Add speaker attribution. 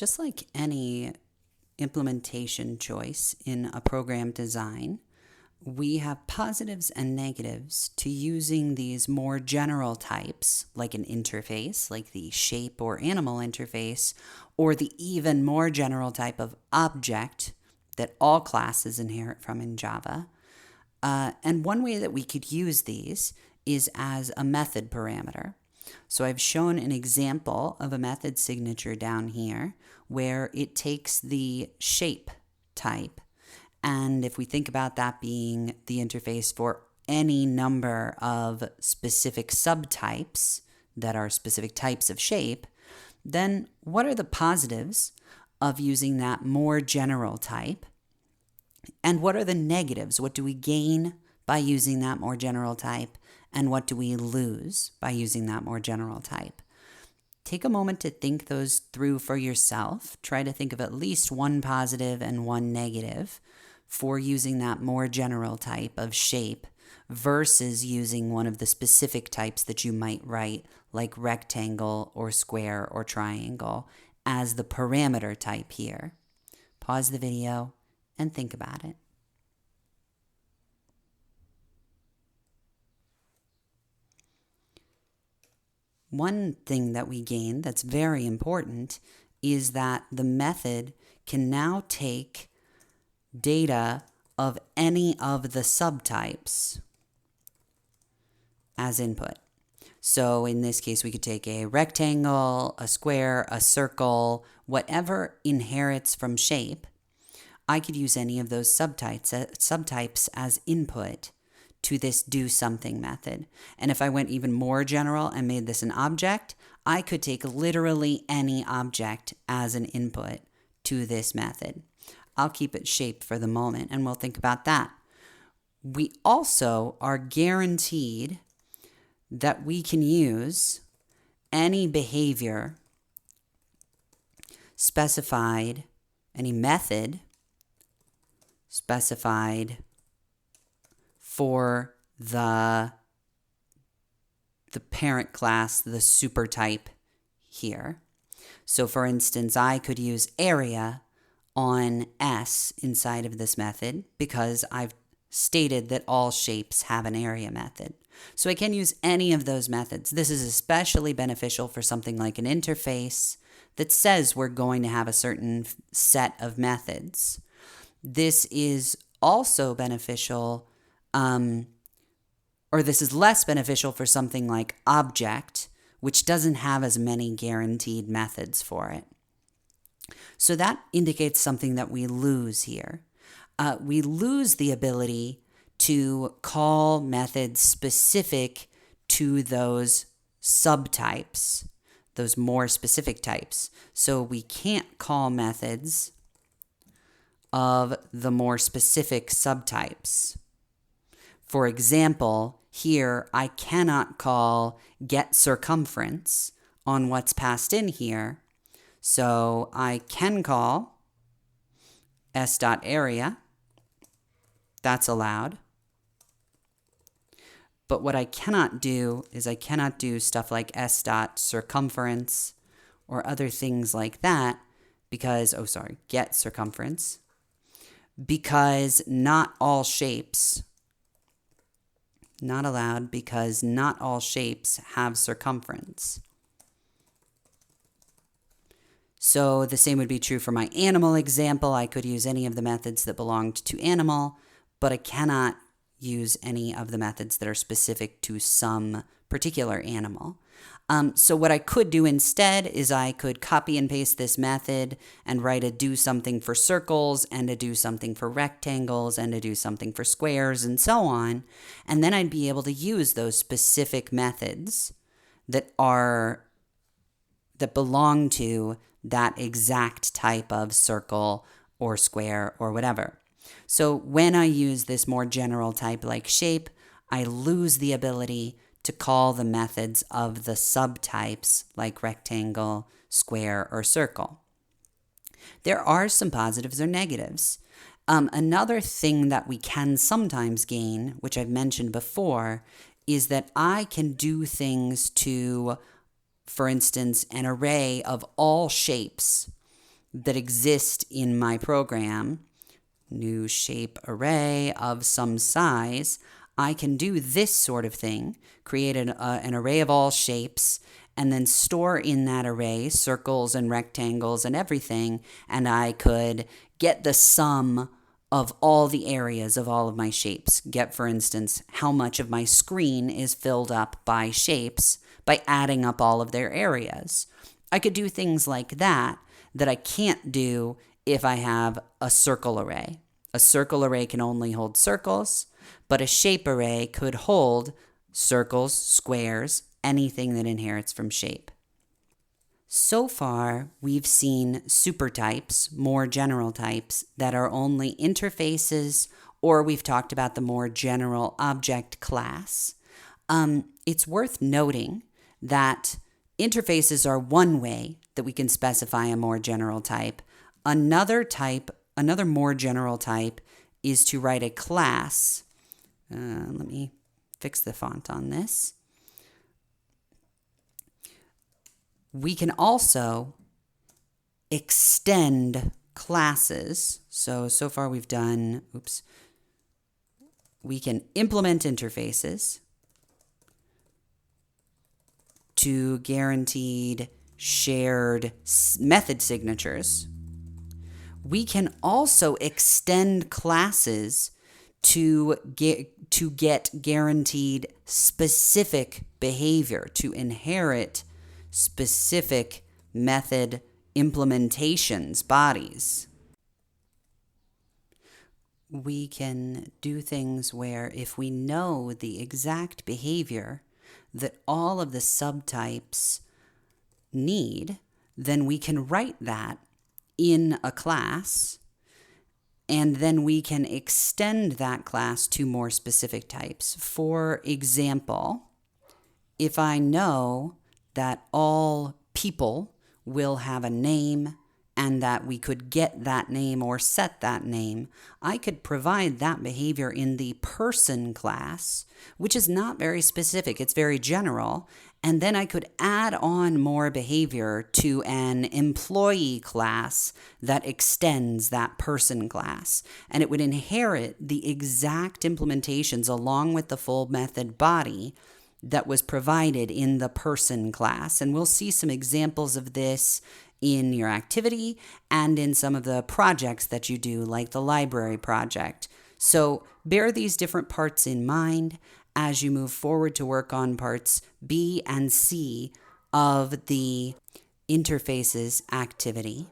Speaker 1: just like any implementation choice in a program design, we have positives and negatives to using these more general types, like an interface, like the shape or animal interface, or the even more general type of object that all classes inherit from in Java. And one way that we could use these is as a method parameter. So I've shown an example of a method signature down here where it takes the shape type. And if we think about that being the interface for any number of specific subtypes that are specific types of shape, then what are the positives of using that more general type? And what are the negatives? What do we gain by using that more general type? And what do we lose by using that more general type? Take a moment to think those through for yourself. Try to think of at least one positive and one negative for using that more general type of shape versus using one of the specific types that you might write, like rectangle or square or triangle, as the parameter type here. Pause the video and think about it. One thing that we gain that's very important is that the method can now take data of any of the subtypes as input. So in this case, we could take a rectangle, a square, a circle, whatever inherits from shape. I could use any of those subtypes as input to this do something method. And if I went even more general and made this an object, I could take literally any object as an input to this method. I'll keep it shape for the moment and we'll think about that. We also are guaranteed that we can use any behavior specified, any method specified for the parent class, the super type here. So for instance, I could use area on S inside of this method because I've stated that all shapes have an area method. So I can use any of those methods. This is especially beneficial for something like an interface that says we're going to have a certain set of methods. This is also beneficial, or this is less beneficial for something like object, which doesn't have as many guaranteed methods for it. So that indicates something that we lose here. We lose the ability to call methods specific to those subtypes, those more specific types. So we can't call methods of the more specific subtypes. For example, here I cannot call getCircumference on what's passed in here. So I can call s.area. That's allowed. But what I cannot do is I cannot do stuff like s.circumference or other things like that because, getCircumference, because not all shapes, not allowed because not all shapes have circumference. So the same would be true for my animal example. I could use any of the methods that belonged to animal, but I cannot use any of the methods that are specific to some particular animal. So what I could do instead is I could copy and paste this method and write a do something for circles and a do something for rectangles and a do something for squares and so on. And then I'd be able to use those specific methods that belong to that exact type of circle or square or whatever. So when I use this more general type like shape, I lose the ability to call the methods of the subtypes like rectangle, square, or circle. There are some positives or negatives. Another thing that we can sometimes gain, which I've mentioned before, is that I can do things to, for instance, an array of all shapes that exist in my program, new shape array of some size, I can do this sort of thing, create an array of all shapes, and then store in that array circles and rectangles and everything, and I could get the sum of all the areas of all of my shapes. Get, for instance, how much of my screen is filled up by shapes by adding up all of their areas. I could do things like that I can't do if I have a circle array. A circle array can only hold circles, but a shape array could hold circles, squares, anything that inherits from shape. So far, we've seen supertypes, more general types, that are only interfaces, or we've talked about the more general object class. It's worth noting that interfaces are one way that we can specify a more general type. Another more general type is to write a class. Let me fix the font on this. We can also extend classes. So far we've done, we can implement interfaces to guaranteed shared method signatures. We can also extend classes to get guaranteed specific behavior, to inherit specific method implementations, bodies. We can do things where if we know the exact behavior that all of the subtypes need, then we can write that in a class, and then we can extend that class to more specific types. For example, if I know that all people will have a name and that we could get that name or set that name, I could provide that behavior in the person class, which is not very specific, it's very general, and then I could add on more behavior to an employee class that extends that person class, and it would inherit the exact implementations along with the full method body that was provided in the person class. And we'll see some examples of this in your activity and in some of the projects that you do, like the library project. So bear these different parts in mind as you move forward to work on parts B and C of the interfaces activity.